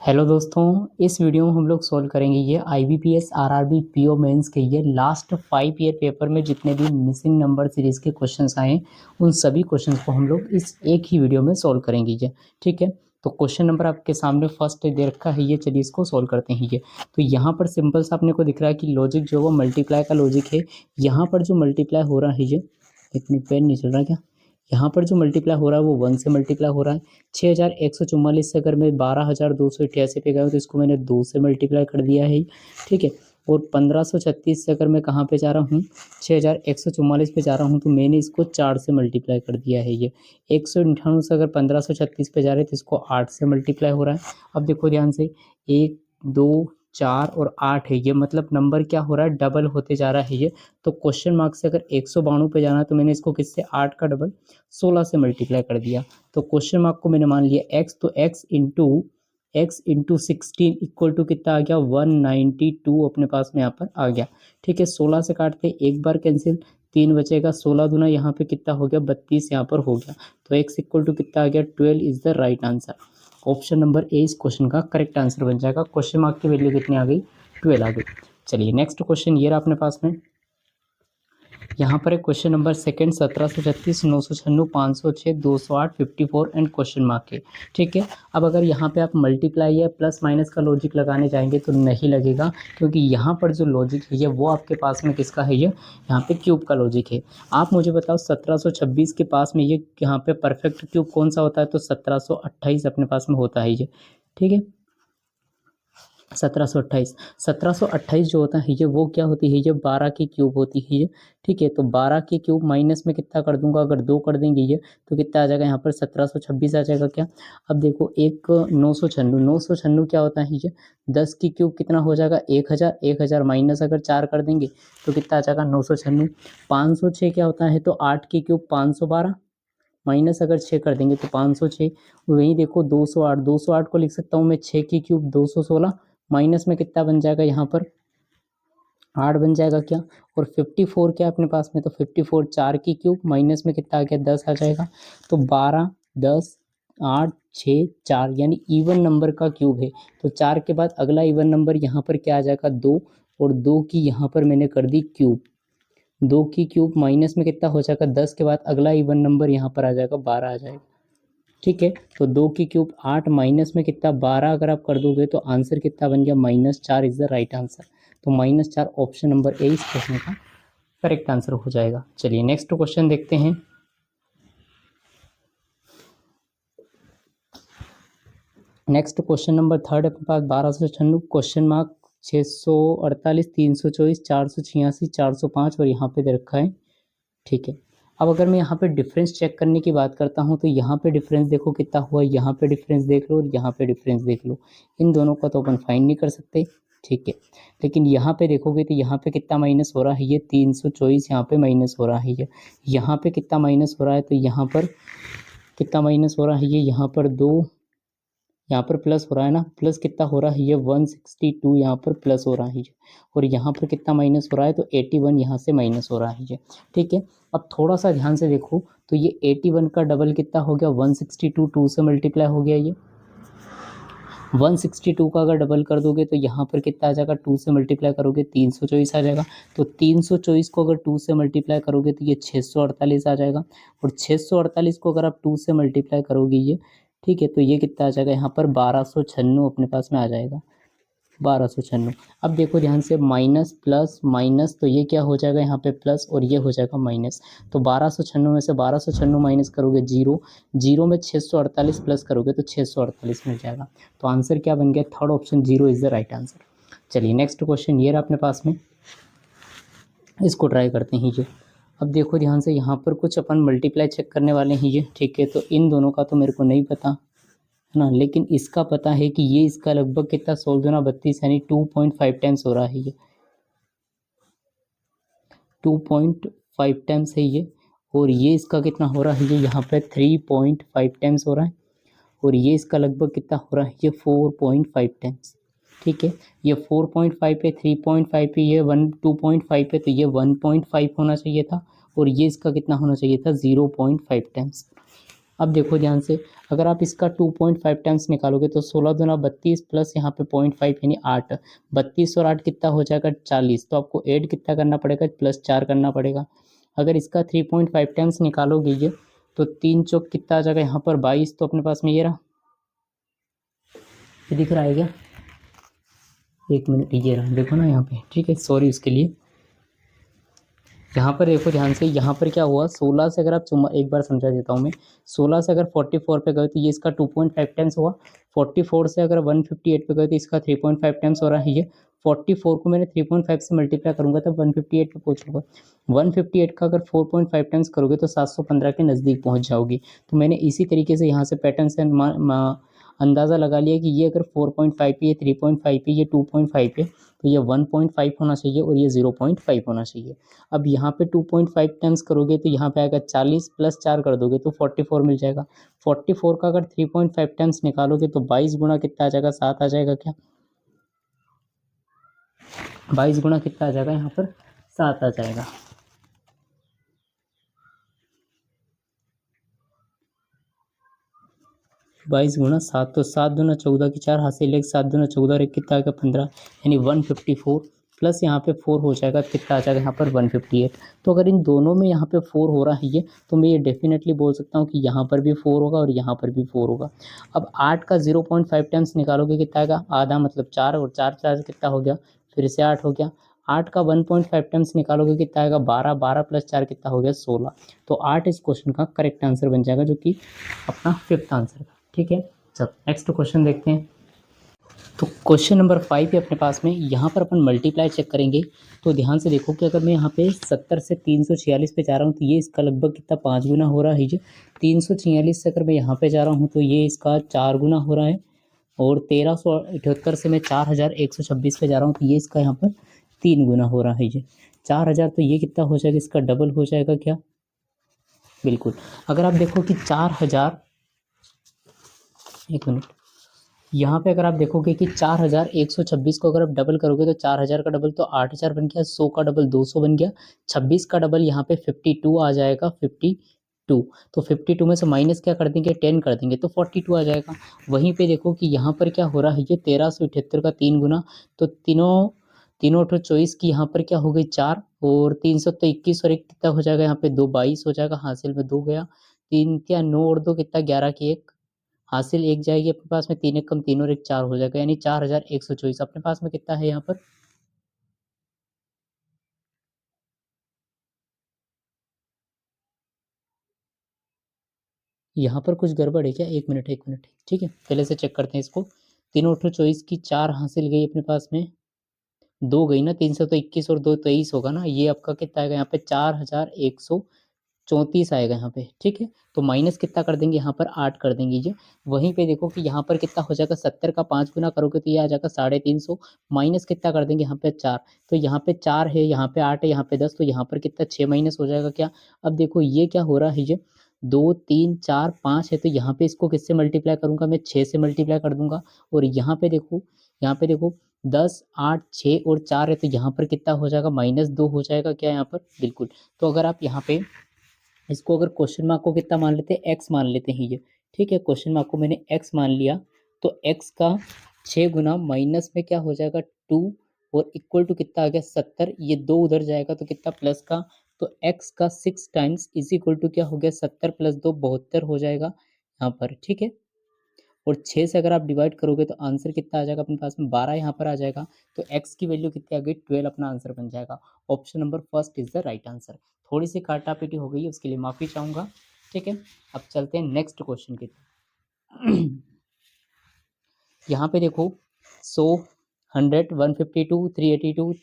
Hello दोस्तों, इस video में हम लोग सॉल्व करेंगे ये आईबीपीएस आरआरबी पीओ मेंस के ये लास्ट 5 ईयर पेपर में जितने भी मिसिंग नंबर सीरीज़ के क्वेश्चंस आए उन सभी क्वेश्चंस को हम लोग इस एक ही वीडियो में सॉल्व करेंगे ये। ठीक है, तो क्वेश्चन नंबर आपके सामने फर्स्ट दे रखा है ये। चलिए इसको सॉल्व करते हैं ये। तो यहाँ पर सिंपल सा अपने को दिख रहा है कि लॉजिक जो वो मल्टीप्लाई का लॉजिक है। यहाँ पर जो मल्टीप्लाई हो रहा है ये, एक मिनट पेन नहीं चल रहा क्या, यहाँ पर जो मल्टीप्लाई हो रहा है वो 1 से मल्टीप्लाई हो रहा है। 6144 से अगर मैं 12288 पे गया तो इसको मैंने 2 से मल्टीप्लाई कर दिया है। ठीक है, और 1536 से अगर मैं कहाँ पे जा रहा हूँ, 6144 पे जा रहा हूँ तो मैंने इसको 4 से मल्टीप्लाई कर दिया है ये। 198 से अगर 1536 पे जा रहे हैं तो इसको 8 से मल्टीप्लाई हो रहा है। अब देखो ध्यान से, 1 2 4 और 8 है ये, मतलब नंबर क्या हो रहा है, डबल होते जा रहा है ये। तो क्वेश्चन मार्क से अगर 192 पे जाना है तो मैंने इसको किससे, 8 का डबल 16 से मल्टीप्लाई कर दिया। तो क्वेश्चन मार्क को मैंने मान लिया x, तो x इंटू 16 इक्वल टू कितना आ गया, 192 अपने पास में यहाँ पर आ गया। ठीक है, 16 से काटते एक बार कैंसिल, 3 बचेगा, 16 दूना यहाँ पे कितना हो गया, 32 यहाँ पर हो गया। तो x इक्वल टू कितना आ गया, 12 is the right answer. Option number A इस क्वेश्चन का करेक्ट आंसर बन जाएगा। क्वेश्चन मार्क की वैल्यू कितनी आ गई, 12 आ गई। चलिए नेक्स्ट क्वेश्चन ये रहा अपने पास में। यहाँ पर एक question number second 1736 996 506 208 54 and question mark है। ठीक है, अब अगर यहाँ पे आप मल्टीप्लाई या प्लस माइनस का लॉजिक लगाने जाएंगे तो नहीं लगेगा, क्योंकि यहाँ पर जो लॉजिक है ये वो आपके पास में किसका है, ये यहाँ पे क्यूब का लॉजिक है। आप मुझे बताओ 1726 के पास में ये यहाँ पे परफेक्ट क्यूब कौन सा होता है, तो 1728 अपने पास में होता है ये। ठीक है, 1728 जो होता है ये वो क्या होती है, ये 12 की क्यूब होती है ये। ठीक है, तो 12 की क्यूब माइनस में कितना कर दूंगा, अगर 2 कर देंगे ये तो कितना आ जाएगा, यहाँ पर 1726 आ जाएगा क्या। अब देखो एक 996 क्या होता है ये, 10 की क्यूब कितना हो जाएगा, 1000, 1000 माइनस अगर 4 कर देंगे तो कितना आ जाएगा, 996। 506 क्या होता है, तो 8 की क्यूब 512 माइनस अगर 6 कर देंगे तो 506। वहीं देखो 208 को लिख सकता हूँ मैं, 6 की क्यूब 216 माइनस में कितना बन जाएगा, यहाँ पर 8 बन जाएगा क्या। और 54 क्या अपने पास में, तो 54 4 की क्यूब माइनस में कितना आ गया, 10 आ जाएगा। तो 12 10 8 6 4 यानी इवन नंबर का क्यूब है। तो 4 के बाद अगला इवन नंबर यहाँ पर क्या आ जाएगा, 2, और 2 की यहाँ पर मैंने कर दी क्यूब। 2 की क्यूब माइनस में कितना हो जाएगा, 10 के बाद अगला इवन नंबर यहाँ पर आ जाएगा, 12 आ जाएगा। ठीक है, तो 2 की क्यूब 8 माइनस में कितना, 12 अगर आप कर दोगे तो आंसर कितना बन गया, -4 इज द राइट आंसर। तो -4 ऑप्शन नंबर ए इस क्वेश्चन का करेक्ट आंसर हो जाएगा। चलिए नेक्स्ट क्वेश्चन देखते हैं। नेक्स्ट क्वेश्चन नंबर थर्ड अपने पास 1296 क्वेश्चन मार्क 648 324 486 405 और यहाँ पे दे रखा है। ठीक है, अब अगर मैं यहाँ पे डिफरेंस चेक करने की बात करता हूँ तो यहाँ पे डिफरेंस देखो कितना हुआ, यहाँ पे डिफरेंस देख लो और यहाँ पे डिफरेंस देख लो। इन दोनों का तो अपन फाइंड नहीं कर सकते। ठीक है, लेकिन यहाँ पे देखोगे तो यहाँ पे कितना माइनस हो रहा है, ये 324 यहाँ पे माइनस हो रहा है ये। यहाँ पे कितना माइनस हो रहा है, तो यहाँ पर कितना माइनस हो रहा है, ये यहाँ पर 2, यहाँ पर प्लस हो रहा है ना, प्लस कितना हो रहा है, ये 162 यहाँ पर प्लस हो रहा है ये। और यहाँ पर कितना माइनस हो रहा है, तो 81 यहाँ से माइनस हो रहा है ये। ठीक है, अब थोड़ा सा ध्यान से देखो तो ये 81 का डबल कितना हो गया, 162, 2 से मल्टीप्लाई हो गया ये। 162 का अगर डबल कर दोगे तो यहाँ पर कितना आ जाएगा, 2 से मल्टीप्लाई करोगे 324 आ जाएगा। तो 324 को अगर 2 से मल्टीप्लाई करोगे तो ये 648 आ जाएगा। और 648 को अगर आप 2 से मल्टीप्लाई करोगे ये, ठीक है, तो ये कितना आ जाएगा, यहाँ पर 1296 अपने पास में आ जाएगा, 1296। अब देखो ध्यान से, माइनस प्लस माइनस, तो ये क्या हो जाएगा यहाँ पे प्लस और ये हो जाएगा माइनस। तो 1296 में से 1296 माइनस करोगे 0, 0 में 648 प्लस करोगे तो 648 मिल जाएगा। तो आंसर क्या बन गया, third option 0 is the right answer. चलिए नेक्स्ट क्वेश्चन ये रहा अपने पास में, इसको ट्राई करते हैं ये। अब देखो ध्यान से, यहाँ पर कुछ अपन मल्टीप्लाई चेक करने वाले हैं ये। ठीक है, तो इन दोनों का तो मेरे को नहीं पता है ना, लेकिन इसका पता है कि ये इसका लगभग कितना, 16 दूना 32 यानी 2.5 टाइम्स हो रहा है ये, 2.5 टाइम्स है ये। और ये इसका कितना हो रहा है, ये यहाँ पे 3.5 टाइम्स हो रहा है। और ये इसका लगभग कितना हो रहा है, ये 4.5 टाइम्स। ठीक है, ये 4.5 पे 3.5 पे ये 2.5 पे, तो ये 1.5 होना चाहिए था। और ये इसका कितना होना चाहिए था, 0.5 टाइम्स। अब देखो ध्यान से, अगर आप इसका 2.5 टाइम्स निकालोगे तो 16 दूना 32 प्लस यहाँ पे 0.5 यानी 8, 32 और 8 कितना हो जाएगा 40। तो आपको ऐड कितना करना पड़ेगा, +4 करना पड़ेगा। अगर इसका 3.5 टाइम्स निकालोगे ये, तो 3 चौक कितना आ जाएगा यहाँ पर 22। तो अपने पास में ये रहा, ये दिख रहा है क्या, 1 मिनट, ये रहा, देखो ना यहाँ पे, ठीक है, सॉरी उसके लिए। यहाँ पर देखो ध्यान से, यहाँ पर क्या हुआ, 16 से अगर आप एक बार समझा देता हूँ मैं, 16 से अगर 44 पे गए तो ये इसका 2.5 टाइम्स हुआ। 44 से अगर 158 पे गए तो इसका 3.5 टाइम्स हो रहा है ये। 44 को मैंने 3.5 से मल्टीप्लाई करूंगा तब 158 पे पहुंचूंगा। 158 का अगर 4.5 टाइम्स करोगे तो 715 के नज़दीक पहुंच जाओगी। तो मैंने इसी तरीके से यहाँ से पैटर्न से अंदाज़ा लगा लिया कि ये अगर 4.5 पे, ये 3.5 पे, ये 2.5 पे, तो ये 1.5 होना चाहिए और ये 0.5 होना चाहिए। अब यहाँ पे 2.5 टाइम्स करोगे तो यहाँ पे आएगा 40, +4 कर दोगे तो 44 मिल जाएगा। 44 का अगर 3.5 टाइम्स निकालोगे तो 22 गुना कितना आ जाएगा, 7 आ जाएगा क्या, 22 गुना कितना आ जाएगा यहाँ पर, 7 आ जाएगा। 22 गुना 7, तो 7 दूना 14 की 4 हासिल, 1 7 दूना 14 और 1 कितना आ गया 15, यानी 154 प्लस यहाँ पे 4 हो जाएगा, कितना आ जाएगा यहाँ पर 158। तो अगर इन दोनों में यहाँ पे 4 हो रहा है ये, तो मैं ये डेफिनेटली बोल सकता हूँ कि यहाँ पर भी 4 होगा और यहाँ पर भी 4 होगा। अब 8 का 0.5 टाइम्स निकालोगे कितना आएगा, आधा मतलब 4, और 4 4 कितना हो गया, फिर से 8 हो गया। 8 का 1.5 टाइम्स निकालोगे कितना आएगा, 12, 12 + 4 कितना हो गया 16। तो 8 इस क्वेश्चन का करेक्ट आंसर बन जाएगा, जो कि अपना 5th आंसर था। ठीक है, चल नेक्स्ट क्वेश्चन देखते हैं। तो क्वेश्चन नंबर 5 है अपने पास में, यहाँ पर अपन मल्टीप्लाई चेक करेंगे। तो ध्यान से देखो कि अगर मैं यहाँ पे 70 से 346 पे जा रहा हूँ तो ये इसका लगभग कितना 5 गुना हो रहा है ये। 346 से अगर मैं यहाँ पे जा रहा हूँ तो ये इसका 4 गुना हो रहा है। और 1378 से मैं 4126 पे जा रहा हूँ तो ये इसका यहाँ पर 3 गुना हो रहा है ये। 4000 तो ये कितना हो जाएगा, इसका डबल हो जाएगा क्या, बिल्कुल। अगर आप देखो कि 4000, 1 मिनट, यहाँ पे अगर आप देखोगे कि 4126 को अगर आप डबल करोगे तो 4000 का डबल तो 8000 बन गया, 100 का डबल 200 बन गया, 26 का डबल यहाँ पे 52 आ जाएगा, 52। तो 52 में से माइनस क्या कर देंगे, 10 कर देंगे तो 42 आ जाएगा। वहीं पे देखो कि यहाँ पर क्या हो रहा है, ये 1378 का 3 गुना, तो तीनों तीनों 24 की यहाँ पर क्या हो गई 4, और 300 तो 21 और 1 कितना हो जाएगा यहाँ पे 2, 22 हो जाएगा, हासिल में 2 गया, 3 क्या 9 और 2 कितना 11 की 1, हासिल 1 जाएगी अपने पास में, 3 1 कम 3 और 1 4 हो जाएगा, यानी 4124 अपने पास में कितना है यहाँ पर। यहाँ पर कुछ गड़बड़ है क्या, 1 मिनट 1 मिनट, ठीक है, पहले से चेक करते हैं इसको। तीनों 24 की 4 हासिल गई अपने पास में, 2 गई ना, 300 तो 21 और 2 23 होगा ना, ये आपका कितना आएगा यहाँ पे 4134 आएगा यहाँ पे, ठीक है। तो माइनस कितना कर देंगे यहाँ पर 8 कर देंगे ये। वहीं पे देखो कि यहाँ पर कितना हो जाएगा, 70 का 5 गुना करोगे तो ये आ जाएगा 350, माइनस कितना कर देंगे यहाँ पे 4, तो यहाँ पे 4 है, यहाँ पे 8 है, यहाँ पे 10, तो यहाँ पर कितना 6 माइनस हो जाएगा क्या। अब देखो ये क्या हो रहा है, ये 2 3 4 5 है, तो यहाँ पे इसको किससे मल्टीप्लाई करूंगा मैं, 6 से मल्टीप्लाई कर दूंगा। और यहाँ पे देखो, यहाँ पे देखो 10 8 6 और 4 है, तो यहाँ पर कितना हो जाएगा, -2 हो जाएगा क्या यहाँ पर, बिल्कुल। तो अगर आप यहाँ पे इसको अगर क्वेश्चन मार्क को कितना मान लेते हैं, x मान लेते हैं ये, ठीक है, क्वेश्चन मार्क को मैंने x मान लिया, तो x का 6 गुना माइनस में क्या हो जाएगा 2, और इक्वल टू कितना आ गया 70, ये 2 उधर जाएगा तो कितना प्लस का, तो x का 6 टाइम्स इज इक्वल टू क्या हो गया 70 + 2 72 हो जाएगा यहाँ पर, ठीक है। और 6 से अगर आप डिवाइड करोगे तो आंसर कितना आ जाएगा अपने पास में 12 यहाँ पर आ जाएगा। तो x की वैल्यू कितनी आ गई 12 अपना आंसर बन जाएगा। Option number first is the right answer. थोड़ी सी काटापीटी हो गई है, उसके लिए माफ़ी चाहूँगा, ठीक है। अब चलते हैं नेक्स्ट क्वेश्चन की। यहाँ पे देखो 100 100 152 382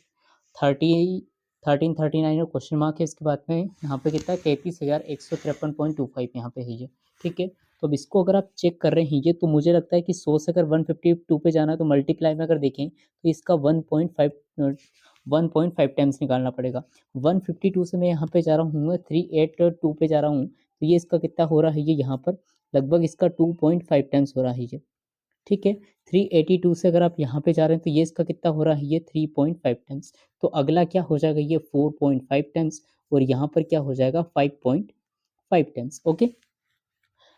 30 1339 और क्वेश्चन मार्क है, इसके बाद में यहाँ पे कितना 33,153.25 यहाँ पे है ये, ठीक है। तो अब इसको अगर आप चेक कर रहे हैं ये, तो मुझे लगता है कि 100 से अगर 152 पे जाना है तो मल्टीप्लाई में अगर देखें तो इसका 1.5 टाइम्स निकालना पड़ेगा। 152 से मैं यहाँ पे जा रहा हूँ 382 पे जा रहा हूँ, तो ये इसका कितना हो रहा है ये, यहाँ पर लगभग इसका 2.5 टाइम्स हो रहा है ये, ठीक है। 382 से अगर आप यहाँ पे जा रहे हैं तो ये इसका कितना हो रहा है ये 3.5 टाइम्स। तो अगला क्या हो जाएगा ये 4.5 टाइम्स, और यहाँ पर क्या हो जाएगा 5.5 टाइम्स, ओके।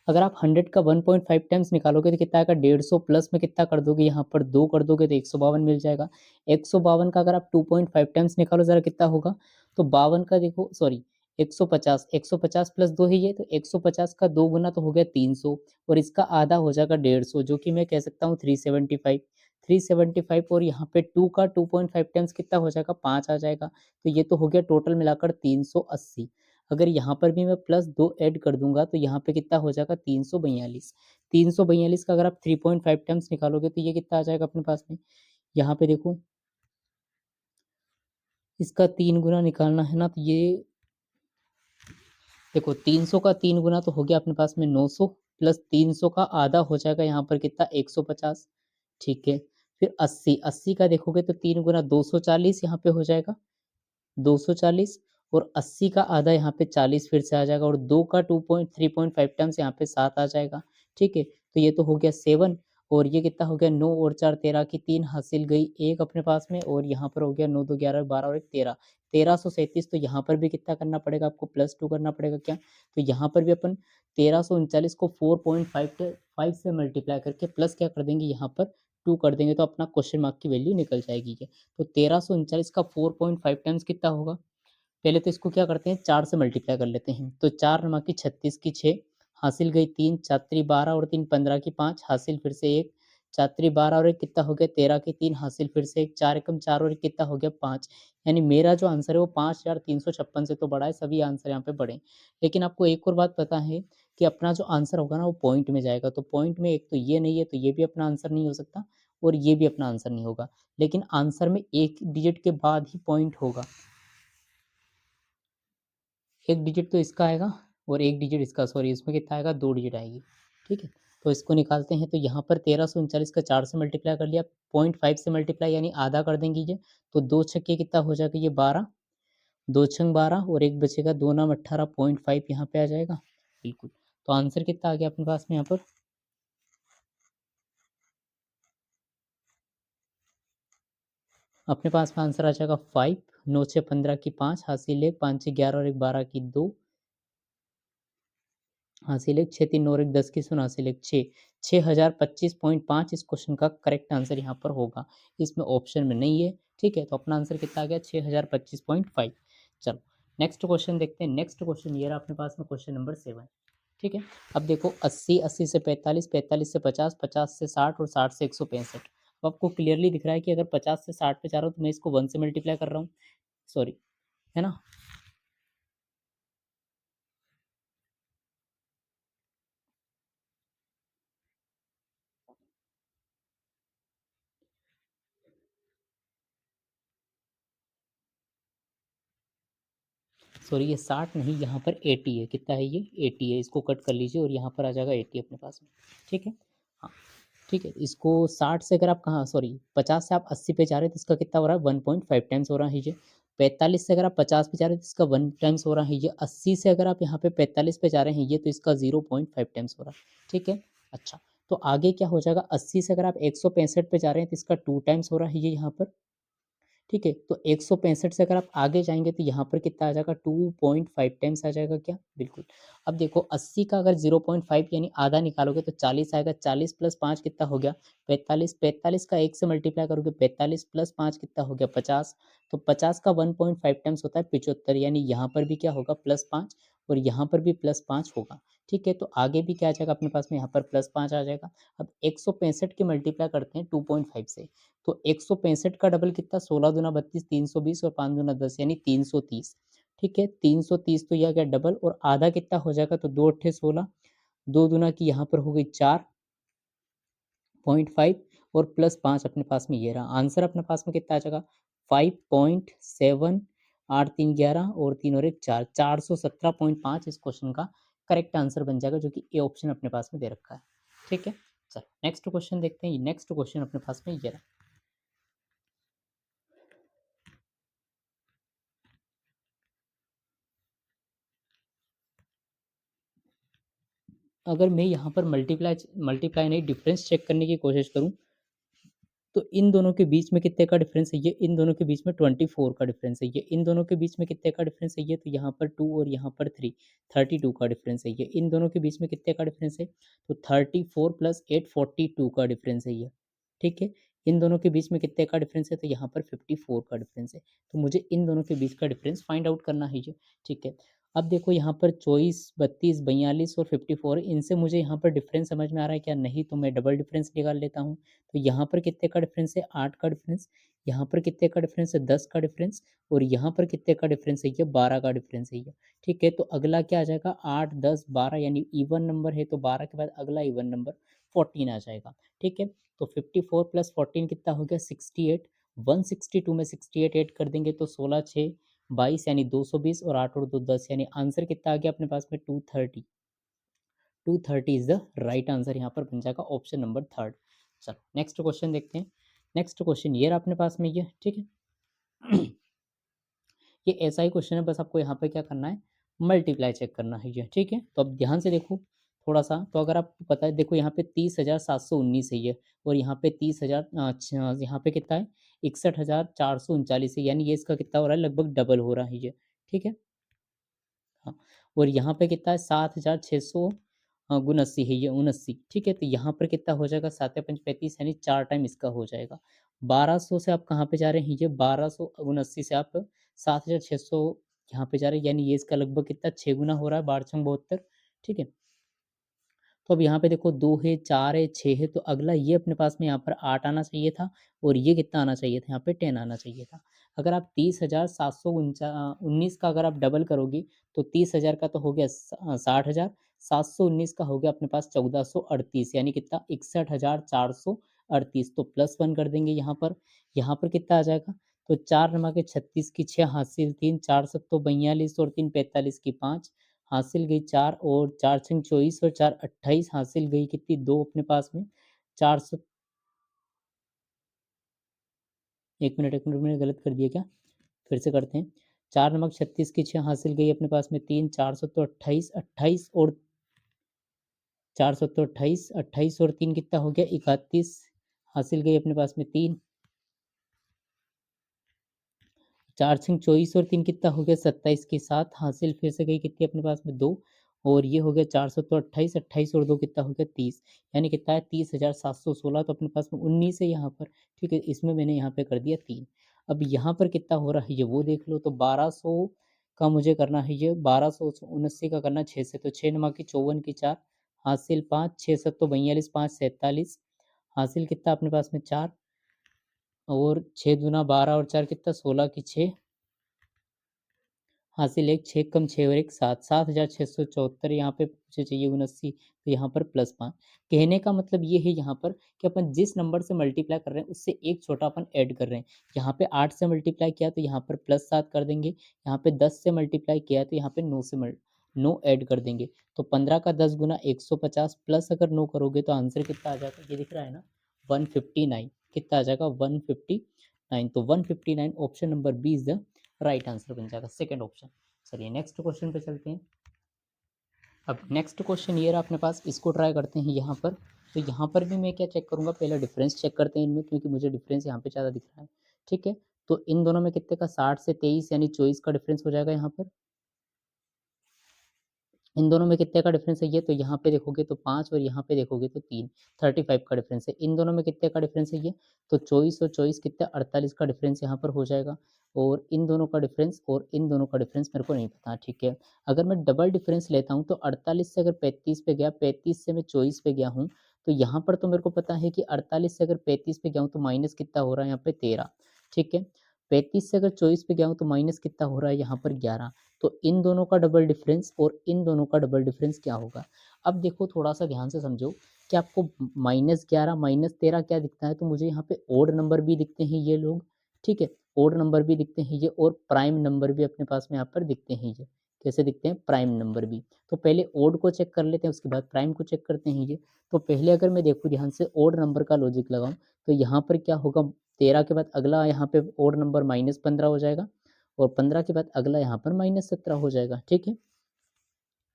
अगर आप 100 का 1.5 टाइम्स निकालोगे तो कितना आएगा 150 प्लस में कितना कर दोगे यहाँ पर 2 कर दोगे तो 152 मिल जाएगा। 152 का अगर आप 2.5 टाइम्स निकालो ज़रा कितना होगा, तो 52 का देखो सॉरी 150, 150 प्लस 2 है ये, तो 150 का 2 गुना तो हो गया 300 और इसका आधा हो जाएगा 150, जो कि मैं कह सकता हूँ 375। 375 और यहाँ पे 2 का 2.5 टाइम्स कितना हो जाएगा 5 आ जाएगा, तो ये तो हो गया टोटल मिलाकर 380। अगर यहाँ पर भी मैं प्लस 2 ऐड कर दूंगा तो यहाँ पे कितना हो जाएगा 342। 342 का अगर आप 3.5 टाइम्स निकालोगे तो ये कितना आ जाएगा अपने पास में, यहाँ पे देखो इसका 3 गुना निकालना है ना, तो ये देखो 300 का 3 गुना तो हो गया अपने पास में 900 प्लस 300 का आधा हो जाएगा यहाँ पर कितना 150। ठीक है, फिर 80, 80 का देखोगे तो 3 गुना 240 यहाँ पे हो जाएगा 240 और 80 का आधा यहाँ पे 40 फिर से आ जाएगा और 2 का 2.3.5 टाइम्स यहाँ पे 7 आ जाएगा। ठीक है, तो ये तो हो गया 7 और ये कितना हो गया 9 और 4 13 की 3 हासिल गई एक अपने पास में और यहाँ पर हो गया 9 2 11 12 और 1 13, 1337। तो यहाँ पर भी कितना करना पड़ेगा आपको प्लस 2 करना पड़ेगा क्या, तो यहाँ पर भी अपन 1339 को 4.5 से मल्टीप्लाई करके प्लस क्या कर देंगे यहाँ पर 2 कर देंगे तो अपना क्वेश्चन मार्क की वैल्यू निकल जाएगी ये। तो 1339 का 4.5 टाइम्स कितना होगा, पहले तो इसको क्या करते हैं 4 से मल्टीप्लाई कर लेते हैं, तो 4 नमा की 36 की 6 हासिल गई 3 चात्री 12 और 3 15 की 5 हासिल फिर से 1 चात्री 12 और 1 कितना हो गया 13 की 3 हासिल फिर से 1 4 एकम 4 और 1 कितना हो गया 5। यानी मेरा जो आंसर है वो 5356 से तो बड़ा है, सभी आंसर यहाँ पे बड़े हैं। लेकिन आपको एक और बात पता है कि अपना जो आंसर होगा ना वो पॉइंट में जाएगा, तो पॉइंट में एक तो ये नहीं है तो ये भी अपना आंसर नहीं हो सकता और ये भी अपना आंसर नहीं होगा, लेकिन आंसर में एक डिजिट के बाद ही पॉइंट होगा। एक डिजिट तो इसका आएगा और एक डिजिट इसका, सॉरी इसमें कितना आएगा 2 डिजिट आएगी। ठीक है, तो इसको निकालते हैं, तो यहाँ पर 1339 का 4 से मल्टीप्लाई कर लिया, 0.5 से मल्टीप्लाई यानी आधा कर देंगे ये, तो 2 छक्के कितना हो जाएगा ये 12, 2 छंग 12 और एक बचेगा 2 नाम 18 0.5 यहाँ पे आ जाएगा बिल्कुल। तो आंसर कितना आ गया अपने पास में यहाँ पर, अपने पास में आंसर आ जाएगा 5, 9 6 15 की 5 हासिल 1 5 6 11 और 1 12 की 2 हासिल एक 6 3 और 1 10 की सुन हासिल एक 6, 6025.5 इस क्वेश्चन का करेक्ट आंसर यहाँ पर होगा, इसमें ऑप्शन में नहीं है। ठीक है, तो अपना आंसर कितना आ गया 6025.5। चलो नेक्स्ट क्वेश्चन देखते हैं। नेक्स्ट क्वेश्चन ये रहा अपने पास में क्वेश्चन नंबर 7। ठीक है, अब देखो 80 80 से 45 45 से 50 50 से 60 और 60 से 165। अब आपको क्लियरली दिख रहा है कि अगर 50 से 60 पे जा रहा हूँ तो मैं इसको 1 से मल्टीप्लाई कर रहा हूँ, सॉरी है ना। सॉरी ये 60 नहीं, यहाँ पर 80 है, कितना है ये 80 है, इसको कट कर लीजिए और यहाँ पर आ जाएगा 80 अपने पास में। ठीक है, हाँ ठीक है, इसको 60 से अगर आप कहाँ सॉरी 50 से आप 80 पे जा रहे हैं तो इसका कितना हो रहा है 1.5 टाइम्स हो रहा है ये। 45 से अगर आप 50 पे जा रहे हैं तो इसका 1 टाइम्स हो रहा है ये। 80 से अगर आप यहाँ पे 45 पे जा रहे हैं ये, तो इसका 0.5 टाइम्स हो रहा है। ठीक है, अच्छा तो आगे क्या हो जाएगा, 80 से अगर आप 165 पे जा रहे हैं तो इसका 2 टाइम्स हो रहा है ये यहाँ पर। ठीक है, तो 165 से अगर आप आगे जाएँगे तो यहाँ पर कितना आ जाएगा 2.5 टाइम्स आ जाएगा क्या? बिल्कुल। अब देखो 80 का अगर 0.5 यानी आधा निकालोगे तो 40 आएगा, 40 प्लस 5 कितना हो गया 45, 45 का 1 से मल्टीप्लाई करोगे 45 प्लस 5 कितना हो गया 50, तो 50 का 1.5 टाइम्स होता है 75, यानी यहाँ पर भी क्या होगा प्लस 5 और यहाँ पर भी प्लस 5 होगा। ठीक है, तो आगे भी क्या आ जाएगा अपने पास में यहाँ पर प्लस 5 आ जाएगा। अब 165 के मल्टीप्लाई करते हैं 2.5 से, तो 165 का डबल कितना 16 दूना 32 320 और 5 दूना 10 यानी 330। ठीक है, 330 तो यह गया डबल और आधा कितना हो जाएगा, तो 2 अट्ठे 16, 2 दूना की यहाँ पर हो गई 4.5 और प्लस 5 अपने पास में ये रहा आंसर। अपने पास में कितना आ जाएगा 5.7, 8 3 11 और 3 और 1 4, 417.5 इस क्वेश्चन का करेक्ट आंसर बन जाएगा, जो कि ए ऑप्शन अपने पास में दे रखा है। ठीक है, चल नेक्स्ट क्वेश्चन देखते हैं। नेक्स्ट क्वेश्चन अपने पास में ये रहा, अगर मैं यहाँ पर मल्टीप्लाई मल्टीप्लाई नहीं डिफरेंस चेक करने की कोशिश करूँ तो इन दोनों के बीच में कितने का डिफरेंस है ये, इन दोनों के बीच में 24 का डिफरेंस है ये, इन दोनों के बीच में कितने का डिफरेंस है ये, तो यहाँ पर 2 और यहाँ पर 3, 32 का डिफरेंस है ये, इन दोनों के बीच में कितने का डिफरेंस है, तो 34 प्लस 8 42 का डिफरेंस है ये, ठीक है। इन दोनों के बीच में कितने का डिफरेंस है, तो यहाँ पर 54 का डिफरेंस है। तो मुझे इन दोनों के बीच का डिफरेंस फाइंड आउट करना है ये, ठीक है। अब देखो यहाँ पर 24, 32, 42 और 54, इनसे मुझे यहाँ पर डिफरेंस समझ में आ रहा है क्या, नहीं, तो मैं डबल डिफरेंस निकाल लेता हूँ। तो यहाँ पर कितने का डिफरेंस है, 8 का डिफरेंस, यहाँ पर कितने का डिफरेंस है, 10 का डिफरेंस, और यहाँ पर कितने का डिफरेंस है, ये 12 का डिफरेंस है ये, ठीक है। तो अगला क्या आ जाएगा, 8, 10, 12, यानी इवन नंबर है, तो 12 के बाद अगला इवन नंबर 14 आ जाएगा, ठीक है। तो 54 प्लस 14 कितना हो गया, 68, 162 में 68 ऐड कर देंगे तो 16, 6, 22 यानी 220, और 8 और 2 10, यानी आंसर कितना आ गया अपने पास में, 230। 230 इज द राइट आंसर, यहाँ पर बन जाएगा ऑप्शन नंबर थर्ड। चलो नेक्स्ट क्वेश्चन देखते हैं। नेक्स्ट क्वेश्चन ये रहा अपने पास में ये, ठीक है। ये ऐसा ही क्वेश्चन है, बस आपको यहाँ पे क्या करना है, मल्टीप्लाई चेक करना है ये, ठीक है। तो अब ध्यान से देखो थोड़ा सा, तो अगर आपको पता है, देखो यहाँ पे 30,719 है ये, और यहाँ पे 30,000, यहाँ पे कितना है, 61,439 है, यानी ये इसका कितना हो रहा है, लगभग डबल हो रहा है ये, ठीक है। हाँ, और यहाँ पे कितना है, 7,600 गुना 80 है ये, 79, ठीक है। तो यहाँ पर कितना हो जाएगा, 7 या 5 35, यानी 4 टाइम इसका हो जाएगा। 1200 से आप कहाँ पे जा रहे हैं, ये 1279 से आप 7,600 यहाँ पे जा रहे हैं, यानी ये इसका लगभग कितना 6 गुना हो रहा है, 12×72, ठीक है। तो अब यहाँ पे देखो 2 है, 4 है, 6 है, तो अगला ये अपने पास में यहाँ पर 8 आना चाहिए था, और ये कितना आना चाहिए था, यहाँ पे 10 आना चाहिए था। अगर आप 30,719 का अगर आप डबल करोगे, तो 30,000 का तो हो गया 60,000, 719 का हो गया अपने पास 1438, यानी कितना 61,438। तो +1 कर देंगे यहाँ पर कितना आ जाएगा, तो 4 नमा के 36 की 6 हासिल 3, 4 सत्तो 42 और 3 45 की 5 हासिल गई 4, और 4 छंग 24 और 4 28 हासिल गई कितनी 2 अपने पास में, 400, एक मिनट मैंने गलत कर दिया क्या, फिर से करते हैं। 4 नमक 36 की 6 हासिल गई अपने पास में 3, 4 सत्तो 28, 28 और 4 सत्तो 28, 28 और 3 कितना हो गया 31, हासिल गई अपने पास में 3, 4 छंग 24 और 3 कितना हो गया 27 की 7 हासिल फिर से गई कितनी अपने पास में 2, और ये हो गया 400 तो 28, 28 और 2 कितना हो गया 30, यानी कितना है 30,716। तो अपने पास में 19 है यहाँ पर, ठीक है, इसमें मैंने यहाँ पे कर दिया 3। अब यहाँ पर कितना हो रहा है ये वो देख लो, तो 1200 का मुझे करना है ये, 1279 का करना 6 से, तो 6 नमा की 54 की 4 हासिल 5, 6 सत्तो 42, 5 47 हासिल कितना अपने पास में 4, और 6 दूना 12 और 4 कितना 16 की 6 हासिल 1, 6 कम 6 और 1 7, 7,674 यहाँ पे मुझे चाहिए 79, तो यहाँ पर +5। कहने का मतलब ये है यहाँ पर कि अपन जिस नंबर से मल्टीप्लाई कर रहे हैं उससे एक छोटा अपन ऐड कर रहे हैं। यहाँ पे 8 से मल्टीप्लाई किया तो यहाँ पर +7 कर देंगे, यहाँ पे 10 से मल्टीप्लाई किया तो यहाँ पे 9 ऐड कर देंगे। तो 15 का 10 गुना 150 प्लस अगर 9 करोगे तो आंसर कितना आ जाएगा, ये दिख रहा है ना, 159। कितना आ जाएगा 159, तो 159 option number B is the right answer बन जाएगा, सेकंड ऑप्शन। चलिए नेक्स्ट क्वेश्चन पे चलते हैं। अब नेक्स्ट क्वेश्चन ये रहा अपने पास, इसको ट्राई करते हैं यहाँ पर। तो यहाँ पर भी मैं क्या चेक करूँगा, पहले डिफरेंस चेक करते हैं इनमें, क्योंकि मुझे डिफरेंस यहाँ पे ज़्यादा दिख रहा है, ठीक है। तो इन दोनों में कितने का 60 से 23 यानी 24 का डिफरेंस हो जाएगा यहाँ पर। इन दोनों में कितने का डिफरेंस है ये, तो यहाँ पे देखोगे तो 5 और यहाँ पे देखोगे तो 3, 35 का डिफरेंस है। इन दोनों में कितने का डिफरेंस है ये, तो 24 और 24 कितना 48 का डिफरेंस यहाँ पर हो जाएगा। और इन दोनों का डिफरेंस और इन दोनों का डिफरेंस मेरे को नहीं पता, ठीक है। अगर मैं डबल डिफरेंस लेता हूँ तो 48 से अगर 35 पे गया, 35 से मैं 24 पे गया हूँ, तो यहाँ पर तो मेरे को पता है कि 48 से अगर 35 पे गया हूँ तो माइनस कितना हो रहा है यहाँ पे 13, ठीक है। 35 से अगर 24 पे गया हूँ तो माइनस कितना हो रहा है यहाँ पर 11। तो इन दोनों का डबल डिफरेंस और इन दोनों का डबल डिफरेंस क्या होगा। अब देखो थोड़ा सा ध्यान से समझो कि आपको -11 -13 क्या दिखता है, तो मुझे यहाँ पे ओड नंबर भी दिखते हैं ये लोग, ठीक है, ओड नंबर भी दिखते हैं ये, और प्राइम नंबर भी अपने पास में यहाँ पर दिखते हैं ये। कैसे दिखते हैं, प्राइम नंबर भी। तो पहले ओड को चेक कर लेते हैं, उसके बाद प्राइम को चेक करते हैं ये। तो पहले अगर मैं देखूँ ध्यान से ओड नंबर का लॉजिक लगाऊं, तो यहाँ पर क्या होगा, 13 के बाद अगला यहाँ पे ओड नंबर -15 हो जाएगा, और 15 के बाद अगला यहाँ पर -17 हो जाएगा, ठीक है।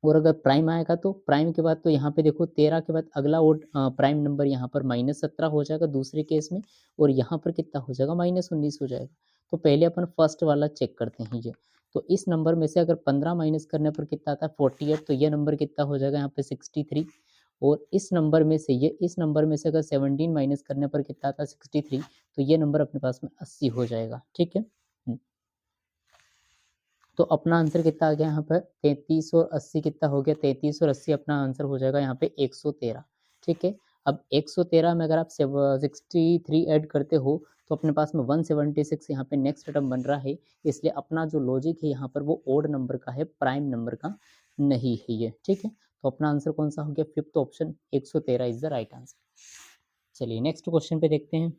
और अगर प्राइम आएगा तो प्राइम के बाद तो यहाँ पे देखो 13 के बाद अगला ओड प्राइम नंबर यहाँ पर -17 हो जाएगा दूसरे केस में, और यहाँ पर कितना हो जाएगा -19 हो जाएगा। तो पहले अपन फर्स्ट वाला चेक करते हैं ये। तो इस नंबर में से अगर 15 माइनस करने पर कितना आता है 48, तो ये नंबर कितना हो जाएगा यहाँ पे 63। और इस नंबर में से इस नंबर में से अगर 17 माइनस करने पर कितना आता है 63, तो ये नंबर अपने पास में 80 हो जाएगा। ठीक है, तो अपना आंसर कितना आ गया यहाँ पर 33 और 80 कितना हो गया, 33 और 80 अपना आंसर हो जाएगा यहाँ पे 113। ठीक है, अब 113 में अगर आप 63 ऐड करते हो तो अपने पास में 176 यहाँ पे नेक्स्ट टर्म बन रहा है, इसलिए अपना जो लॉजिक है यहाँ पर वो ओड नंबर का है, प्राइम नंबर का नहीं है ये। ठीक है, तो अपना आंसर कौन सा हो गया, fifth option 113 is the right answer. चलिए नेक्स्ट क्वेश्चन पे देखते हैं,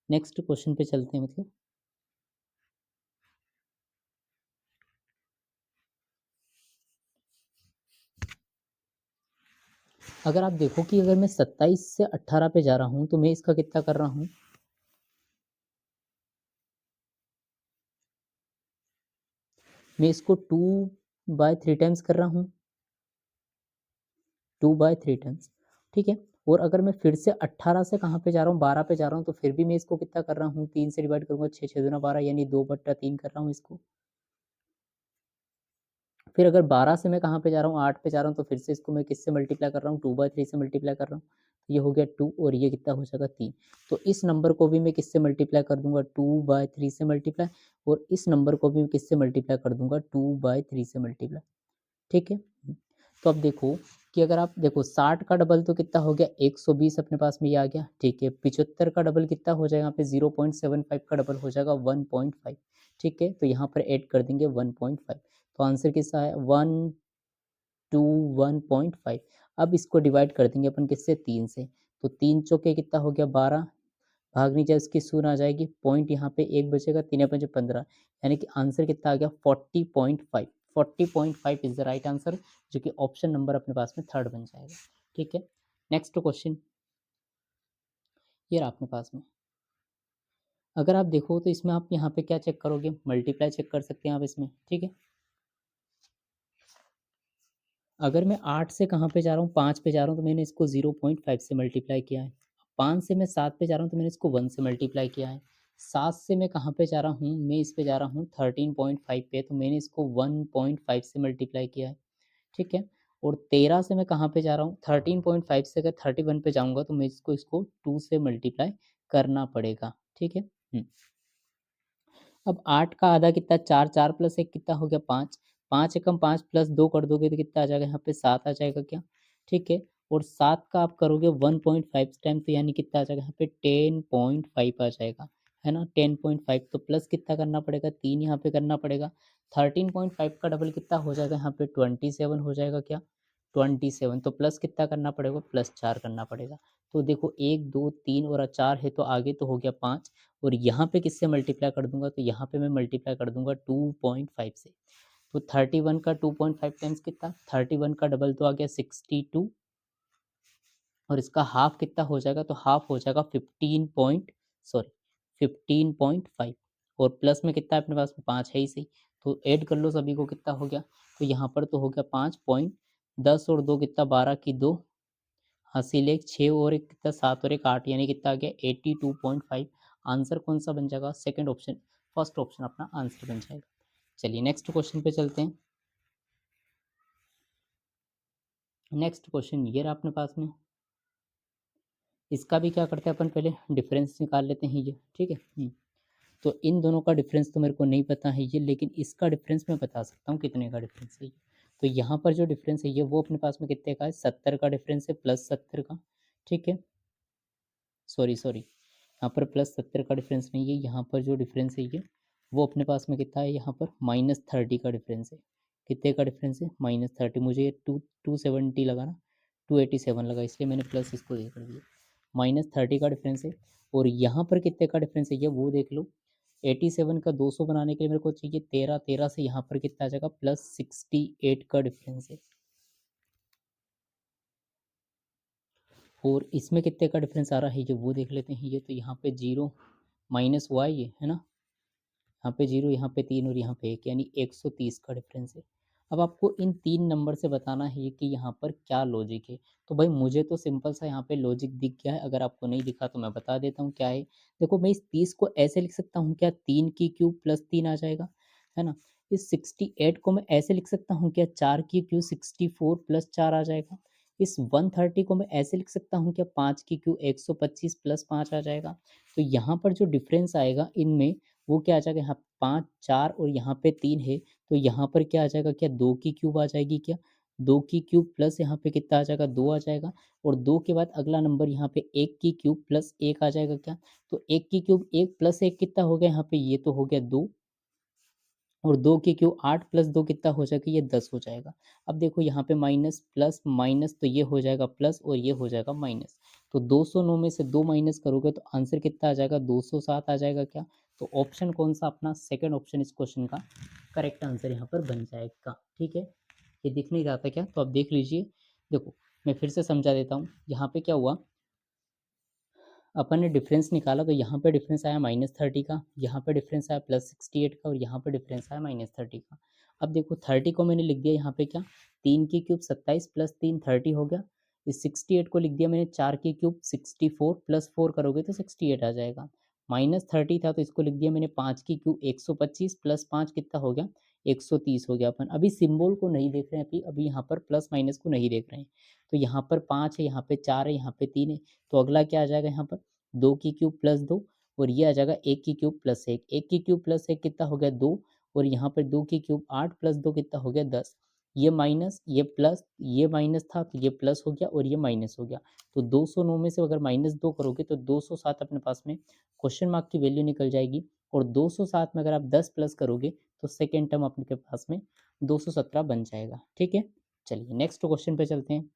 नेक्स्ट क्वेश्चन पे चलते हैं। मतलब अगर आप देखो कि अगर मैं 27 से 18 पे जा रहा हूं तो मैं इसका कितना कर रहा हूं, मैं इसको 2/3 टाइम्स कर रहा हूं, 2/3 टाइम्स। ठीक है, और अगर मैं फिर से 18 से कहाँ पे जा रहा हूँ 12 पे जा रहा हूँ, तो फिर भी मैं इसको कितना कर रहा हूँ 3 से डिवाइड करूंगा, 6 6 दूना 12 यानी 2/3 कर रहा हूँ इसको। फिर अगर 12 से मैं कहाँ पे जा रहा हूँ 8 पे जा रहा हूँ, तो फिर से इसको मैं किससे मल्टीप्लाई कर रहा हूँ 2/3 से मल्टीप्लाई कर रहा हूँ, तो ये हो गया 2 और ये कितना हो जाएगा 3। तो इस नंबर को भी मैं किससे मल्टीप्लाई कर दूंगा 2/3 से मल्टीप्लाई, और इस नंबर को भी मैं किससे मल्टीप्लाई कर दूंगा 2/3 से मल्टीप्लाई। ठीक है, तो अब देखो कि अगर आप देखो 60 का डबल तो कितना हो गया 120 अपने पास में ये आ गया। ठीक है, 75 का डबल कितना हो जाएगा यहाँ पे 0.75 का डबल हो जाएगा 1.5। ठीक है, तो यहाँ पर ऐड कर देंगे 1.5, तो आंसर किसका है 121.5। अब इसको डिवाइड कर देंगे अपन किससे 3 से, तो 3 चौके कितना हो गया 12, भाग नीचे इसकी शून्य आ जाएगी, पॉइंट यहाँ पे एक बचेगा, 3 5 15, यानी कि आंसर कितना आ गया 40.5। 40.5 इज द राइट आंसर, जो कि ऑप्शन नंबर अपने पास में थर्ड बन जाएगा। ठीक है, नेक्स्ट क्वेश्चन ये रहा अपने पास में। अगर आप देखो तो इसमें आप यहाँ पे क्या चेक करोगे, मल्टीप्लाई चेक कर सकते हैं आप इसमें। ठीक है, अगर मैं 8 से कहाँ पे जा रहा हूँ 5 पे जा रहा हूँ, तो मैंने इसको 0.5 से मल्टीप्लाई किया है। 5 से मैं 7 पे जा रहा हूँ तो मैंने इसको 1 से मल्टीप्लाई किया है। 7 से मैं कहाँ पे जा रहा हूँ, मैं इस पे जा रहा हूँ 13.5 पे, तो मैंने इसको 1.5 से मल्टीप्लाई किया है। ठीक है, और 13 से मैं कहाँ पे जा रहा हूँ 13.5 से अगर 31 पे जाऊँगा तो मैं इसको 2 से मल्टीप्लाई करना पड़ेगा। ठीक है, अब 8 का आधा कितना 4, 4 प्लस 1 कितना हो गया 5, 5 एकम 5 प्लस 2 कर दोगे तो कितना आ जाएगा यहाँ पे 7 आ जाएगा क्या। ठीक है, और 7 का आप करोगे 1.5 टाइम, तो यानी कितना आ जाएगा यहाँ पे 10.5 आ जाएगा, है ना 10.5। तो प्लस कितना करना पड़ेगा 3 यहाँ पे करना पड़ेगा। 13.5 का डबल कितना हो जाएगा यहाँ पे 27 हो जाएगा क्या, 27। तो प्लस कितना करना पड़ेगा +4 करना पड़ेगा। तो देखो 1 2 3 और 4 है तो आगे तो हो गया 5, और यहाँ पे किससे मल्टीप्लाई कर दूंगा, तो यहाँ पे मैं मल्टीप्लाई कर दूंगा 2.5 से। तो 31 का 2.5 टाइम्स कितना, 31 का डबल तो आ गया 62, और इसका हाफ कितना हो जाएगा, तो हाफ हो जाएगा 15.5, और प्लस में कितना है अपने पास 5 है ही सही, तो ऐड कर लो सभी को कितना हो गया, तो यहाँ पर तो हो गया 5.10 और 2 कितना 12 की 2, हासिल एक 6 और एक कितना 7 और एक 8, यानी कितना आ गया 82.5। आंसर कौन सा बन जाएगा, सेकंड ऑप्शन, फर्स्ट ऑप्शन अपना आंसर बन जाएगा। चलिए नेक्स्ट क्वेश्चन पे चलते हैं। नेक्स्ट क्वेश्चन ये रहा अपने पास में, इसका भी क्या करते हैं अपन पहले डिफरेंस निकाल लेते हैं ये। ठीक है, तो इन दोनों का डिफरेंस तो मेरे को नहीं पता है ये, लेकिन इसका डिफरेंस मैं बता सकता हूँ कितने का डिफरेंस है ये। तो यहाँ पर जो डिफरेंस है ये वो अपने पास में कितने का है 70 का डिफरेंस है, +70 का। ठीक है, सॉरी यहाँ पर +70 का डिफरेंस नहीं है, यहाँ पर जो डिफरेंस है ये वो अपने पास में कितना है, यहाँ पर -30 का डिफरेंस है। कितने का डिफरेंस है -30, मुझे ये 270 लगा ना, 287 लगा, इसलिए मैंने प्लस इसको ये कर दिया, -30 का डिफरेंस है। और यहाँ पर कितने का डिफरेंस है ये वो देख लो, 87 का 200 बनाने के लिए मेरे को चाहिए 13, 13 से यहाँ पर कितना आ जाएगा +68 का डिफरेंस है। और इसमें कितने का डिफरेंस आ रहा है ये वो देख लेते हैं। ये तो यहाँ पे 0 माइनस हुआ है ये, है ना, यहाँ पे 0 यहाँ पे 3 और यहाँ पे 1, यानी 130 का डिफरेंस है। अब आपको इन 3 नंबर से बताना है कि यहाँ पर क्या लॉजिक है। तो भाई मुझे तो सिंपल सा यहाँ पे लॉजिक दिख गया है, अगर आपको नहीं दिखा तो मैं बता देता हूँ क्या है। देखो मैं इस 30 को ऐसे लिख सकता हूँ क्या, 3 की क्यूब प्लस 3 आ जाएगा, है ना? इस 68 को मैं ऐसे लिख सकता हूँ क्या, 4 की क्यूब 64 प्लस 4 आ जाएगा। इस 130 को मैं ऐसे लिख सकता हूँ क्या, 5 की क्यूब 125 प्लस 5 आ जाएगा। तो यहाँ पर जो डिफरेंस आएगा इनमें वो क्या आ जाएगा, यहाँ 5 4 और यहाँ पे 3 है, तो यहाँ पर क्या आ जाएगा, क्या 2 की क्यूब आ जाएगी क्या, 2 की क्यूब प्लस यहाँ पे कितना आ जाएगा, 2 आ जाएगा। और 2 के बाद अगला नंबर यहाँ पे 1 की क्यूब प्लस 1 आ जाएगा क्या, तो 1 की क्यूब 1 प्लस 1 कितना हो गया यहाँ पे, ये तो हो गया 2, और 2 की क्यूब 8 प्लस 2 कितना हो जाएगा, ये 10 हो जाएगा। अब देखो यहाँ पे माइनस प्लस माइनस, तो ये हो जाएगा प्लस और ये हो जाएगा माइनस। तो 209 में से 2 माइनस करोगे तो आंसर कितना आ जाएगा, 207 आ जाएगा क्या। तो ऑप्शन कौन सा, अपना सेकंड ऑप्शन इस क्वेश्चन का करेक्ट आंसर यहाँ पर बन जाएगा। ठीक है, ये दिख नहीं रहा था क्या, तो आप देख लीजिए। देखो मैं फिर से समझा देता हूँ, यहाँ पे क्या हुआ, अपन ने डिफरेंस निकाला तो यहाँ पे डिफरेंस आया -30 का, यहाँ पे डिफरेंस आया +68 का, और यहाँ पे डिफरेंस आया -30 का। अब देखो 30 को मैंने लिख दिया यहाँ पे क्या, 3 की क्यूब 27 प्लस 3 30 हो गया। इस 68 को लिख दिया मैंने 4 की क्यूब 64 प्लस 4 करोगे तो 68 आ जाएगा। -30 था तो इसको लिख दिया मैंने 5 की क्यूब 125 प्लस 5 कितना हो गया, 130 हो गया। अपन अभी सिंबल को नहीं देख रहे हैं, अभी यहाँ पर प्लस माइनस को नहीं देख रहे हैं। तो यहाँ पर 5 है, यहाँ पे 4 है, यहाँ पे 3 है, तो अगला क्या आ जाएगा यहाँ पर 2 की क्यूब प्लस 2, और ये आ जाएगा 1 की क्यूब प्लस 1। 1 की क्यूब प्लस 1 कितना हो गया 2, और यहाँ पर 2 की क्यूब 8 प्लस 2 कितना हो गया 10। ये माइनस ये प्लस, ये माइनस था तो ये प्लस हो गया और ये माइनस हो गया। तो 209 में से अगर -2 करोगे तो 207 अपने पास में क्वेश्चन मार्क की वैल्यू निकल जाएगी, और 207 में अगर आप 10 प्लस करोगे तो सेकेंड टर्म अपने पास में 217 बन जाएगा। ठीक है, चलिए नेक्स्ट क्वेश्चन पे चलते हैं।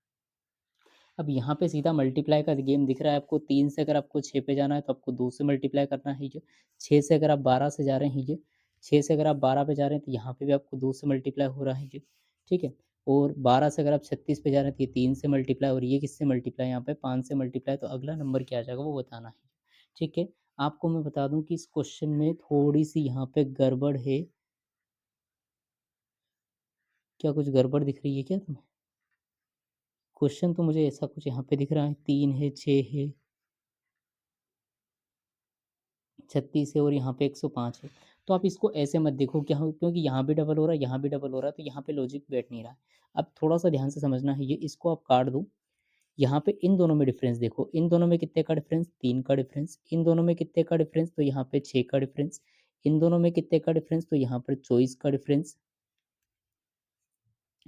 अब यहाँ पे सीधा मल्टीप्लाई का गेम दिख रहा है आपको, 3 से अगर आपको 6 पे जाना है तो आपको 2 से मल्टीप्लाई करना है ये। 6 से अगर आप 12 से जा रहे हैं ये, 6 से अगर आप 12 पे जा रहे हैं तो यहाँ पे भी आपको 2 से मल्टीप्लाई हो रहा है ये। ठीक है, और 12 से अगर आप 36 पे जा रहे हैं तो ये 3 से मल्टीप्लाई, और ये किससे मल्टीप्लाई, यहाँ पे 5 से मल्टीप्लाई। तो अगला नंबर क्या आ जाएगा वो बताना है। ठीक है, आपको मैं बता दूं कि इस क्वेश्चन में थोड़ी सी यहाँ पे गड़बड़ है। क्या कुछ गड़बड़ दिख रही है क्या तुम्हें? क्वेश्चन तो मुझे ऐसा कुछ यहाँ पे दिख रहा है, 3 है, 6 है, 36 है, और यहाँ पे 105 है। तो आप इसको ऐसे मत देखो क्या हो, क्योंकि यहाँ भी डबल हो रहा है, यहाँ भी डबल हो रहा है, तो यहाँ पे लॉजिक बैठ नहीं रहा है। अब थोड़ा सा ध्यान से समझना है ये, इसको आप काट दो। यहाँ पे इन दोनों में डिफरेंस देखो, इन दोनों में कितने का डिफरेंस, 3 का डिफरेंस। इन दोनों में कितने का डिफरेंस, तो यहाँ पे 6 का डिफरेंस। इन दोनों में कितने का डिफरेंस, तो यहाँ पर 24 का डिफरेंस।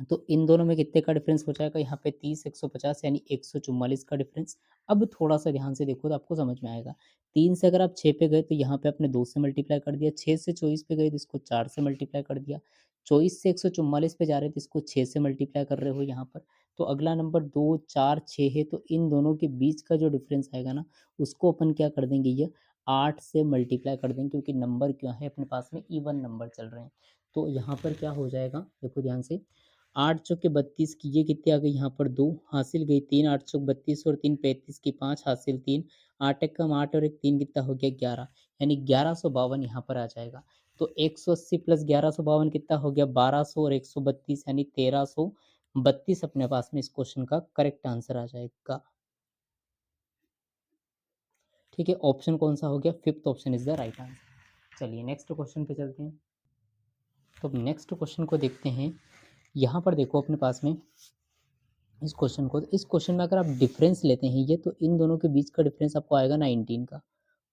तो इन दोनों में कितने का डिफरेंस हो जाएगा, यहाँ पे 30 150 यानी 144 का डिफरेंस। अब थोड़ा सा ध्यान से देखो तो आपको समझ में आएगा। 3 से अगर आप 6 पे गए तो यहाँ पे आपने 2 से मल्टीप्लाई कर दिया, 6 से 24 पे गए तो इसको 4 से मल्टीप्लाई कर दिया, 24 से 144 पे जा रहे तो इसको 6 से मल्टीप्लाई कर रहे हो यहाँ पर। तो अगला नंबर 2 4 6 है, तो इन दोनों के बीच का जो डिफरेंस आएगा ना, उसको अपन क्या कर देंगे, ये 8 से मल्टीप्लाई कर देंगे, क्योंकि नंबर क्या है अपने पास में, इवन नंबर चल रहे हैं। तो यहाँ पर क्या हो जाएगा, देखो ध्यान से, 8 चौके 32 की ये कितनी आ गई, यहाँ पर 2 हासिल गई, 3 8 चौक 32 और 3 35 की 5 हासिल 3, 8 एक कम 8 और एक 3 कितना हो गया 11, यानी 1152 यहाँ पर आ जाएगा। तो 180 प्लस 1152 कितना हो गया 1200, और 132 यानी 1332 अपने पास में इस क्वेश्चन का करेक्ट आंसर आ जाएगा। ठीक है, ऑप्शन कौन सा हो गया, fifth option is the right answer. चलिए नेक्स्ट क्वेश्चन पे चलते हैं। तो नेक्स्ट क्वेश्चन को देखते हैं। यहाँ पर देखो अपने पास में इस क्वेश्चन को, इस क्वेश्चन में अगर आप डिफरेंस लेते हैं ये, तो इन दोनों के बीच का डिफरेंस आपको आएगा 19 का,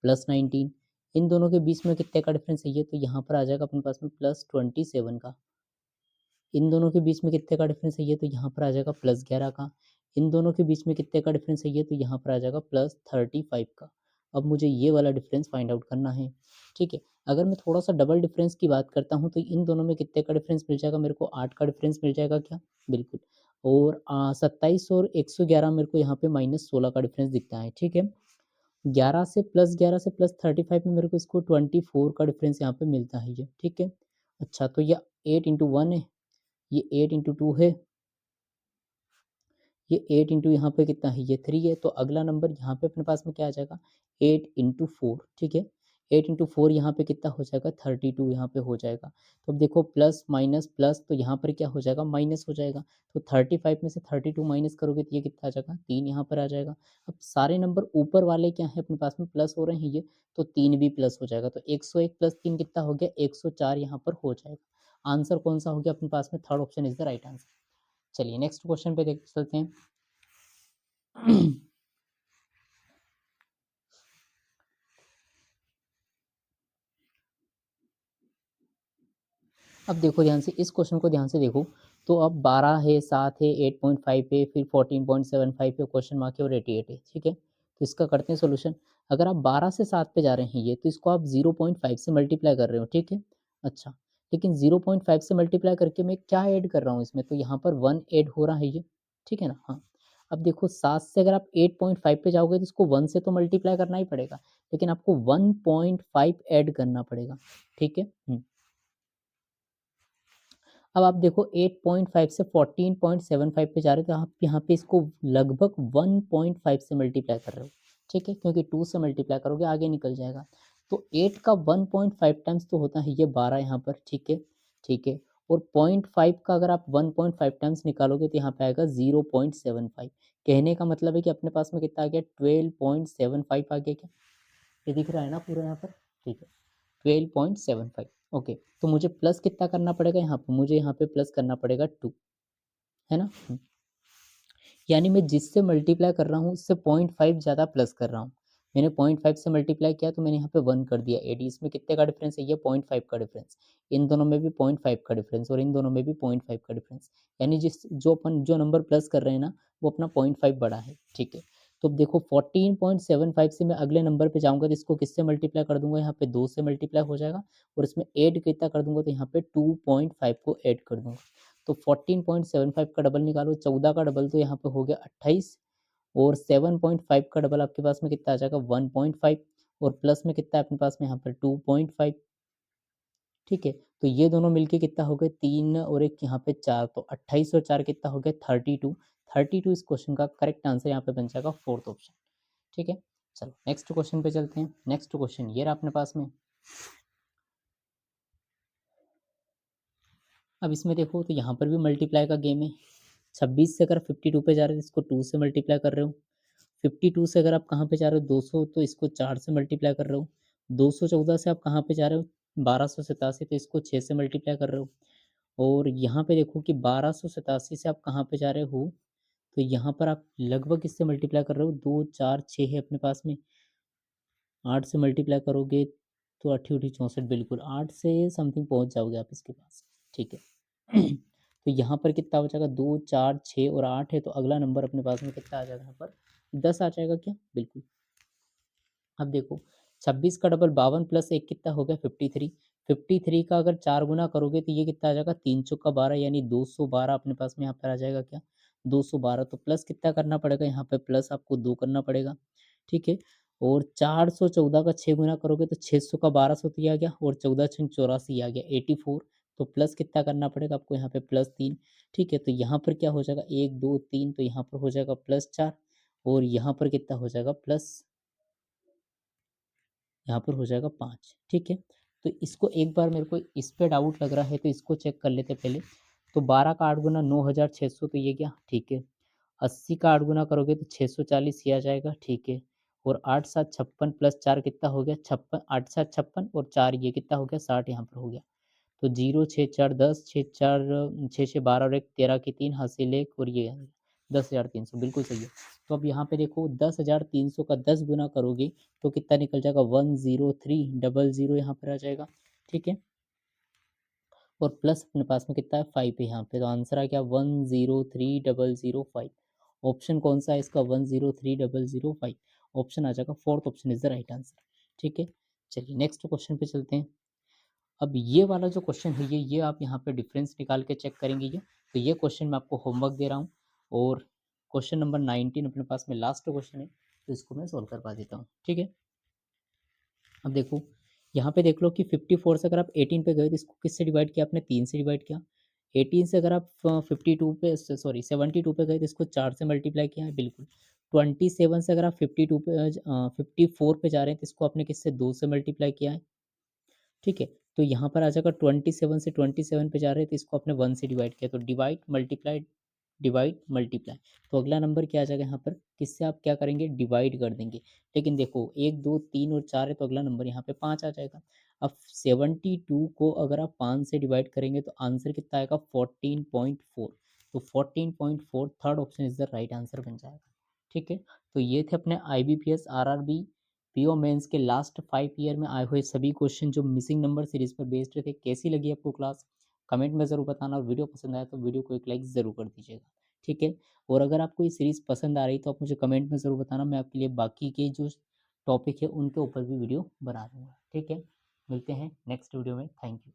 +19। इन दोनों के बीच में कितने का डिफरेंस है ये, तो यहाँ पर आ जाएगा अपने पास में +27 का। इन दोनों के बीच में कितने का डिफरेंस है ये, तो यहाँ पर आ जाएगा +11 का। इन दोनों के बीच में कितने का डिफरेंस है ये, तो यहाँ पर आ जाएगा +35 का। अब मुझे ये वाला डिफरेंस फाइंड आउट करना है। ठीक है, अगर मैं थोड़ा सा डबल डिफरेंस की बात करता हूँ तो इन दोनों में कितने का डिफरेंस मिल जाएगा मेरे को, 8 का डिफरेंस मिल जाएगा क्या, बिल्कुल। और 27 और 111 मेरे को यहाँ पे -16 का डिफरेंस दिखता है। ठीक है, 11 से +35 में मेरे को इसको 24 का डिफरेंस यहाँ पे मिलता है ये। ठीक है, अच्छा तो ये 8 इंटू 1 है, ये 8 इंटू 2 है, ये 8 इंटू यहाँ पे कितना है, ये 3 है। तो अगला नंबर यहाँ पे अपने पास में क्या आ जाएगा, 8 इंटू 4। ठीक है, 8 इंटू फोर यहाँ पे कितना हो जाएगा 32 यहाँ पे हो जाएगा। तो अब देखो प्लस माइनस प्लस, तो यहाँ पर क्या हो जाएगा माइनस हो जाएगा। तो 35 में से 32 माइनस करोगे तो ये कितना आ जाएगा 3 यहाँ पर आ जाएगा। अब सारे नंबर ऊपर वाले क्या है अपने पास में प्लस हो रहे हैं ये, तो 3 भी प्लस हो जाएगा। तो 101 प्लस 3 कितना हो गया 104 यहाँ पर हो जाएगा। आंसर कौन सा हो गया अपने पास में, third option is the right answer. चलिए नेक्स्ट क्वेश्चन पे देख चलते हैं। अब देखो ध्यान से, इस क्वेश्चन को ध्यान से देखो। तो अब 12 है, 7 है, 8.5 है, फिर 14.75 है, क्वेश्चन मार्क है और 88 है। ठीक है, तो इसका करते हैं सोल्यूशन। अगर आप 12 से 7 पे जा रहे हैं ये, तो इसको आप 0.5 से मल्टीप्लाई कर रहे हो। ठीक है, अच्छा, लेकिन 0.5 से मल्टीप्लाई करके मैं क्या ऐड कर रहा हूँ इसमें, तो यहाँ पर 1 ऐड हो रहा है ये। ठीक है ना, हाँ। अब देखो 7 से अगर आप 8.5 पे जाओगे तो इसको 1 से तो मल्टीप्लाई करना ही पड़ेगा, लेकिन आपको 1.5 ऐड करना पड़ेगा। ठीक है, अब आप देखो 8.5 से 14.75 पे जा रहे हो, तो आप यहाँ पे इसको लगभग 1.5 से मल्टीप्लाई कर रहे हो। ठीक है, क्योंकि 2 से मल्टीप्लाई करोगे आगे निकल जाएगा। तो 8 का 1.5 टाइम्स तो होता है ये 12 यहाँ पर। ठीक है, ठीक है, और 0.5 का अगर आप 1.5 टाइम्स निकालोगे तो यहाँ पे आएगा 0.75। कहने का मतलब है कि अपने पास में कितना आ गया 12.75 आ गया। क्या ये दिख रहा है ना पूरा यहाँ पर, ठीक है 12.75। ओके, तो मुझे प्लस कितना करना पड़ेगा यहाँ पे, मुझे यहाँ पे प्लस करना पड़ेगा 2, है ना। यानी मैं जिससे मल्टीप्लाई कर रहा हूँ उससे 0.5 ज़्यादा प्लस कर रहा हूँ। मैंने 0.5 से मल्टीप्लाई किया तो मैंने यहाँ पे 1 कर दिया एडी। इसमें कितने का डिफरेंस है, ये 0.5 का डिफरेंस। इन दोनों में भी 0.5 का डिफरेंस और इन दोनों में भी 0.5 का डिफरेंस। यानी जो नंबर प्लस कर रहे हैं ना वो अपना 0.5 बड़ा है। ठीक है, तो अब देखो 14.75 से मैं अगले नंबर पे जाऊंगा तो इसको किससे मल्टीप्लाई कर दूंगा, यहाँ पे 2 से मल्टीप्लाई हो जाएगा, और इसमें ऐड कितना कर दूंगा तो यहाँ पे 2.5 को ऐड कर दूंगा। तो 14.75 का डबल निकालो, 14 का डबल तो यहाँ पे हो गया 28, और 7.5 का डबल आपके पास में कितना आ जाएगा 1.5, और प्लस में कितना है अपने पास में यहाँ पर 2.5। ठीक है, तो ये दोनों मिलके कितना हो गए 3 और एक यहाँ पे 4, तो 28 और 4 कितना हो गया 32। 32 इस क्वेश्चन का करेक्ट आंसर यहाँ पे बन जाएगा फोर्थ ऑप्शन। ठीक है, चलो नेक्स्ट क्वेश्चन पे चलते हैं। नेक्स्ट क्वेश्चन ये रहा अपने पास में। अब इसमें देखो तो यहाँ पर भी मल्टीप्लाई का गेम है। 26 से अगर 52 पे जा रहे हो तो इसको 2 से मल्टीप्लाई कर रहे हो। 52 से अगर आप कहाँ पे जा रहे हो 200, तो इसको 4 से मल्टीप्लाई कर रहे हो। 214 से आप कहाँ पे जा रहे हो 1287, तो इसको 6 से मल्टीप्लाई कर रहे हो। और यहाँ पे देखो कि 1287 से आप कहाँ पे जा रहे हो, तो यहाँ पर आप लगभग इससे मल्टीप्लाई कर रहे हो, 2 4 6 है अपने पास में। 8 से मल्टीप्लाई करोगे तो 8 8 64, बिल्कुल 8 से समथिंग पहुँच जाओगे आप इसके पास। ठीक है, तो यहाँ पर कितना हो जाएगा 2 4 6 और 8 है, तो अगला नंबर अपने पास में कितना आ जाएगा यहाँ पर 10 आ जाएगा क्या, बिल्कुल। अब देखो 26 का डबल 52 प्लस 1 कितना हो गया 53। 53 का अगर 4 गुना करोगे तो ये कितना आ जाएगा 3 चौका 12, यानी 212 अपने पास में यहाँ पर आ जाएगा क्या 212। तो प्लस कितना करना पड़ेगा यहाँ पे, प्लस आपको 2 करना पड़ेगा। ठीक है, और 414 का 6 गुना करोगे तो 600 का 1200 तो ये आ गया, और 14 छंग 84 आ गया 84। तो प्लस कितना करना पड़ेगा आपको यहाँ पे +3। ठीक है, तो यहाँ पर क्या हो जाएगा 1 2 3, तो यहाँ पर हो जाएगा +4, और यहाँ पर कितना हो जाएगा प्लस, यहाँ पर हो जाएगा 5। ठीक है, तो इसको एक बार मेरे को इस पे डाउट लग रहा है तो इसको चेक कर लेते पहले। तो 12 का 8 गुना 9600, तो ये क्या, ठीक है। 80 का 8 गुना करोगे तो 640 ये आ जाएगा। ठीक है, और 8 7 56 प्लस 4 कितना हो गया 56, 8 7 56 और 4 ये कितना हो गया 60 यहाँ पर हो गया। तो 0 6 4 10, 6 4 6 6 12 और एक 13 की 3 हासिल 1, और ये 10,300 बिल्कुल सही है। तो अब यहाँ पे देखो 10,300 का 10 गुना करोगे तो कितना निकल जाएगा 10300 यहाँ पर आ जाएगा। ठीक है, और प्लस अपने पास में कितना है 5 है यहाँ पे, तो आंसर आ गया 103,005। ऑप्शन कौन सा है इसका 103,005, ऑप्शन आ जाएगा fourth option is the right answer. ठीक है, चलिए नेक्स्ट क्वेश्चन पे चलते हैं। अब ये वाला जो क्वेश्चन है ये आप यहाँ पे डिफरेंस निकाल के चेक करेंगे ये। तो ये क्वेश्चन मैं आपको होमवर्क दे रहा हूँ, और क्वेश्चन नंबर 19 अपने पास में लास्ट क्वेश्चन है, तो इसको मैं सोल्व करवा देता हूँ। ठीक है, अब देखो यहाँ पे देख लो कि 54 से अगर आप 18 पे गए तो इसको किससे डिवाइड किया आपने 3 से डिवाइड किया। 18 से अगर आप 52 पे सॉरी 72 पे गए तो इसको 4 से मल्टीप्लाई किया है, बिल्कुल। 27 से अगर आप 52 पे 54 पे जा रहे हैं तो इसको आपने किससे 2 से मल्टीप्लाई किया है, ठीक है। तो यहाँ पर आ जाएगा 27 से 27 पे जा रहे हैं तो इसको आपने 1 से डिवाइड किया, तो डिवाइड मल्टीप्लाई डिवाइड मल्टीप्लाई। तो अगला नंबर क्या आ जाएगा यहाँ पर, किससे आप क्या करेंगे, डिवाइड कर देंगे। लेकिन देखो 1 2 3 और 4 है तो अगला नंबर यहाँ पे 5 आ जाएगा। अब 72 को अगर आप 5 से डिवाइड करेंगे तो आंसर कितना आएगा 14.4। तो 14.4 third option is the right answer बन जाएगा, ठीक है। तो ये थे अपने IBPS RRB पीओ मेंस के लास्ट 5 ईयर में आए हुए सभी क्वेश्चन जो मिसिंग नंबर सीरीज पर बेस्ड थे। कैसी लगी आपको क्लास, कमेंट में ज़रूर बताना, और वीडियो पसंद आया तो वीडियो को एक लाइक ज़रूर कर दीजिएगा, ठीक है। और अगर आपको ये सीरीज़ पसंद आ रही तो आप मुझे कमेंट में ज़रूर बताना, मैं आपके लिए बाकी के जो टॉपिक है उनके ऊपर भी वीडियो बना दूंगा, ठीक है। मिलते हैं नेक्स्ट वीडियो में, थैंक यू।